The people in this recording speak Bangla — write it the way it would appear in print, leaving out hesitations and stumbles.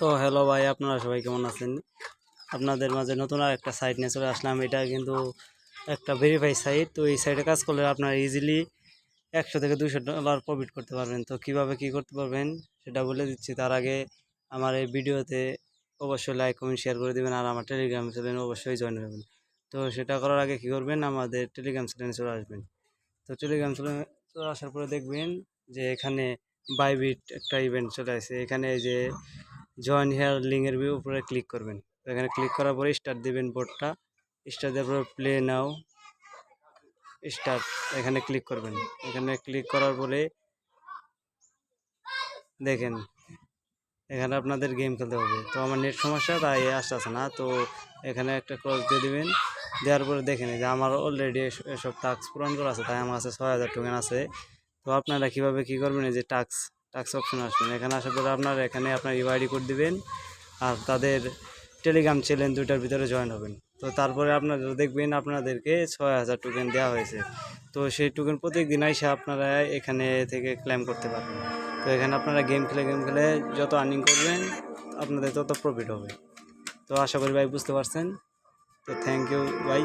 তো হ্যালো ভাই, আপনারা সবাই কেমন আছেন? আপনাদের মাঝে নতুন আর একটা সাইট নিয়ে চলে আসলাম। এটা কিন্তু একটা ভেরিফাই সাইট। তো এই সাইটে কাজ করলে আপনারা ইজিলি 100 থেকে 200 ডলার প্রফিট করতে পারবেন। তো কিভাবে কি করতে পারবেন সেটা বলে দিচ্ছি। তার আগে আমার এই ভিডিওতে অবশ্যই লাইক কমেন্ট শেয়ার করে দেবেন, আর আমার টেলিগ্রাম চ্যানেলে অবশ্যই জয়েন করবেন। তো সেটা করার আগে কি করবেন, আমাদের টেলিগ্রাম চ্যানেলে চলে আসবেন। তো টেলিগ্রাম চ্যানেলে চলে আসার পরে দেখবেন যে এখানে বাইবিট একটা ইভেন্ট চলে আসে। এখানে এই যে জয়েন হেয়ার লিঙ্কের উপরে ক্লিক করবেন। তো এখানে ক্লিক করার পরে স্টার্ট দেবেন বোর্ডটা। স্টার্ট দেওয়ার পরে প্লে নাও স্টার্ট এখানে ক্লিক করবেন। এখানে ক্লিক করার পরে দেখেন এখানে আপনাদের গেম খেলতে হবে। তো আমার নেট সমস্যা তাই আসতেছে না। তো এখানে একটা ক্রস দিয়ে দেবেন। দেওয়ার পরে দেখেন যে আমার অলরেডি এসব টাস্ক পূরণ করা আছে, তাই আমার কাছে 6000 টোকেন আছে। তো আপনারা কীভাবে কী করবেন, এই যে টাস্ক অপশন আসবেন। এখানে আসার পরে আপনারা এখানে আপনার ইউআইডি কোড দিবেন, আর তাদের টেলিগ্রাম চ্যানেল দুইটার ভিতরে জয়েন হবেন। তো তারপরে আপনারা দেখবেন আপনাদেরকে 6000 টোকেন দেওয়া হয়েছে। তো সেই টোকেন প্রত্যেক দিন এসে আপনারা এখানে থেকে ক্লেম করতে পারবেন। তো এখানে আপনারা গেম খেলে যত আর্নিং করবেন আপনাদের তত প্রফিট হবে। তো আশা করি ভাই বুঝতে পারছেন। তো থ্যাংক ইউ ভাই।